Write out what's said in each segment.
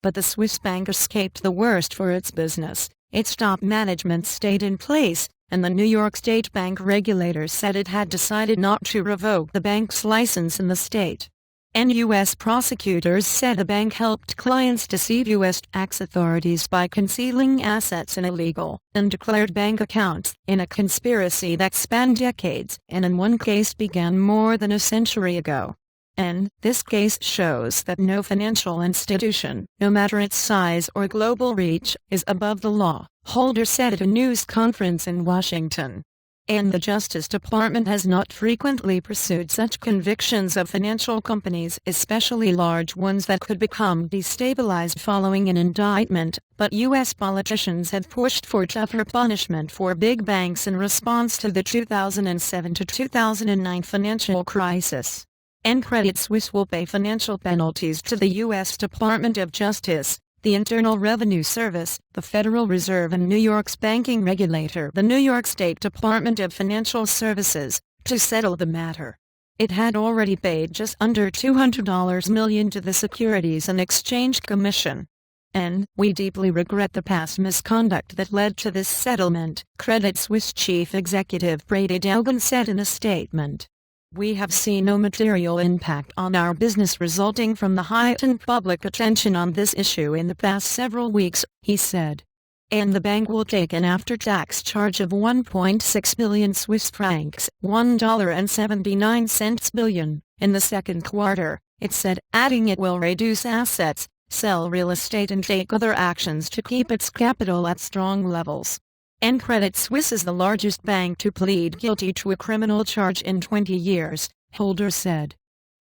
But the Swiss bank escaped the worst for its business. Its top management stayed in place, and the New York State bank regulators said it had decided not to revoke the bank's license in the state. U.S. prosecutors said the bank helped clients deceive U.S. tax authorities by concealing assets in illegal, undeclared bank accounts, in a conspiracy that spanned decades and in one case began more than a century ago. And this case shows that no financial institution, no matter its size or global reach, is above the law, Holder said at a news conference in Washington. And the Justice Department has not frequently pursued such convictions of financial companies, especially large ones that could become destabilized following an indictment, but U.S. politicians have pushed for tougher punishment for big banks in response to the 2007 to 2009 financial crisis. And Credit Suisse will pay financial penalties to the U.S. Department of Justice, the Internal Revenue Service, the Federal Reserve and New York's banking regulator, the New York State Department of Financial Services, to settle the matter. It had already paid just under $200 million to the Securities and Exchange Commission. And we deeply regret the past misconduct that led to this settlement, Credit Suisse Chief Executive Brady Daugen said in a statement. We have seen no material impact on our business resulting from the heightened public attention on this issue in the past several weeks, he said. And the bank will take an after-tax charge of 1.6 billion Swiss francs, $1.79 billion, in the second quarter, it said, adding it will reduce assets, sell real estate and take other actions to keep its capital at strong levels. And Credit Suisse is the largest bank to plead guilty to a criminal charge in 20 years, Holder said.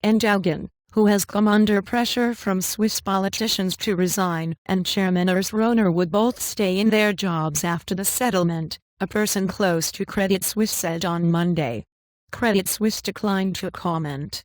And Daugen, who has come under pressure from Swiss politicians to resign, and Chairman Urs Rohner would both stay in their jobs after the settlement, a person close to Credit Suisse said on Monday. Credit Suisse declined to comment.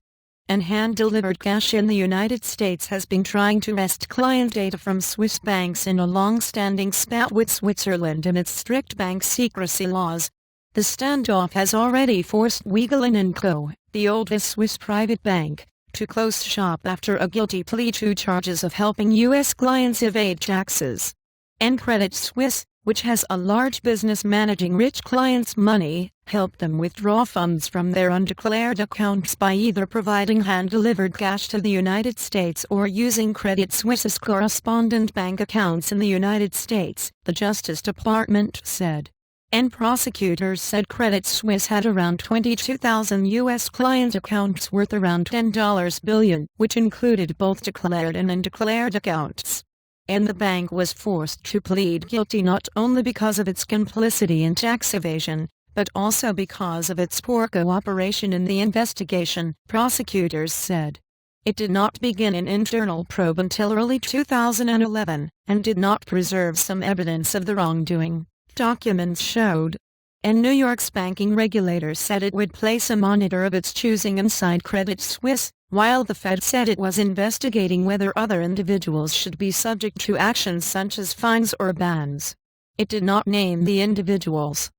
And hand-delivered cash in the United States has been trying to wrest client data from Swiss banks in a long-standing spat with Switzerland and its strict bank secrecy laws. The standoff has already forced Wegelin & Co., the oldest Swiss private bank, to close shop after a guilty plea to charges of helping U.S. clients evade taxes. And Credit Suisse, which has a large business managing rich clients' money, helped them withdraw funds from their undeclared accounts by either providing hand-delivered cash to the United States or using Credit Suisse's correspondent bank accounts in the United States, the Justice Department said. And prosecutors said Credit Suisse had around 22,000 U.S. client accounts worth around $10 billion, which included both declared and undeclared accounts. And the bank was forced to plead guilty not only because of its complicity in tax evasion, but also because of its poor cooperation in the investigation, prosecutors said. It did not begin an internal probe until early 2011, and did not preserve some evidence of the wrongdoing, documents showed. And New York's banking regulators said it would place a monitor of its choosing inside Credit Suisse, while the Fed said it was investigating whether other individuals should be subject to actions such as fines or bans. It did not name the individuals.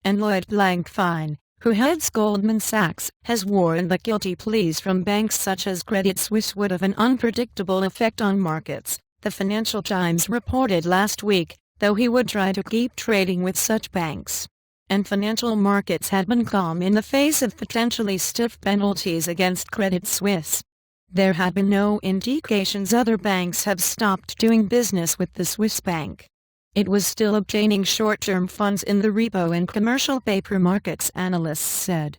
And Lloyd Blankfein, who heads Goldman Sachs, has warned that guilty pleas from banks such as Credit Suisse would have an unpredictable effect on markets, the Financial Times reported last week, though he would try to keep trading with such banks. And financial markets had been calm in the face of potentially stiff penalties against Credit Suisse. There had been no indications other banks have stopped doing business with the Swiss bank. It was still obtaining short-term funds in the repo and commercial paper markets, analysts said.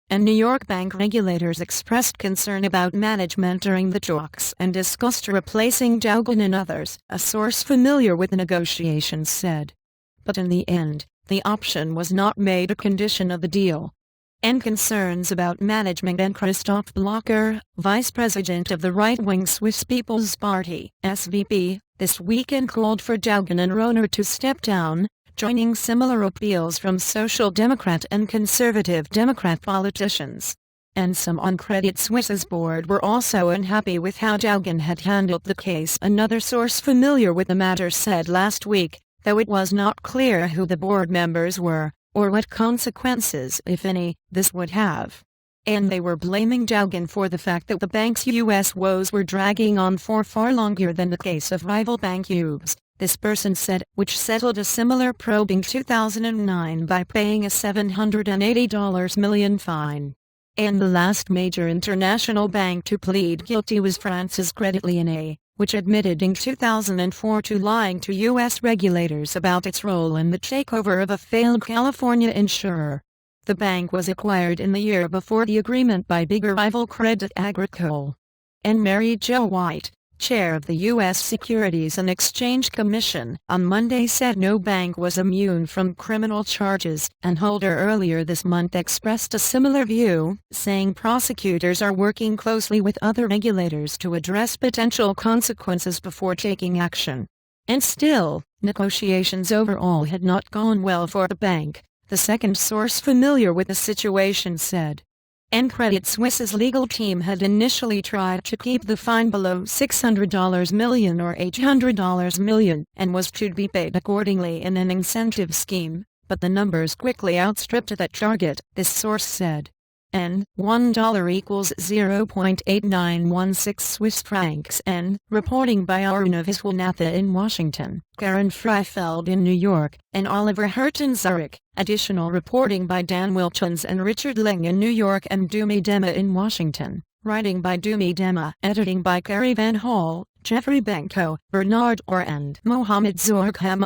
And New York bank regulators expressed concern about management during the talks and discussed replacing Daugen and others, a source familiar with the negotiations said. But in the end, the option was not made a condition of the deal. And concerns about management and Christoph Blocher, vice president of the right-wing Swiss People's Party, SVP, this weekend called for Daugen and Rohner to step down, joining similar appeals from Social Democrat and Conservative Democrat politicians. And some on Credit Suisse's board were also unhappy with how Daugen had handled the case, another source familiar with the matter said last week, though it was not clear who the board members were, or what consequences, if any, this would have. And they were blaming Jaugen for the fact that the bank's U.S. woes were dragging on for far longer than the case of rival bank Hughes, this person said, which settled a similar probe in 2009 by paying a $780 million fine. And the last major international bank to plead guilty was France's Credit Lyonnais, which admitted in 2004 to lying to U.S. regulators about its role in the takeover of a failed California insurer. The bank was acquired in the year before the agreement by bigger rival Crédit Agricole. And Mary Jo White, chair of the U.S. Securities and Exchange Commission, on Monday said no bank was immune from criminal charges, and Holder earlier this month expressed a similar view, saying prosecutors are working closely with other regulators to address potential consequences before taking action. And still, negotiations overall had not gone well for the bank, the second source familiar with the situation said. And Credit Suisse's legal team had initially tried to keep the fine below $600 million or $800 million, and was to be paid accordingly in an incentive scheme, but the numbers quickly outstripped that target, this source said. N, $1 equals 0.8916 Swiss francs. N, reporting by Aruna Viswanathan in Washington, Karen Freifeld in New York, and Oliver Hurt in Zurich. Additional reporting by Dan Wilchens and Richard Ling in New York and Dumi Dema in Washington. Writing by Dumi Dema. Editing by Carrie Van Hall, Jeffrey Benko, Bernard Orr and Mohammed Zorgham.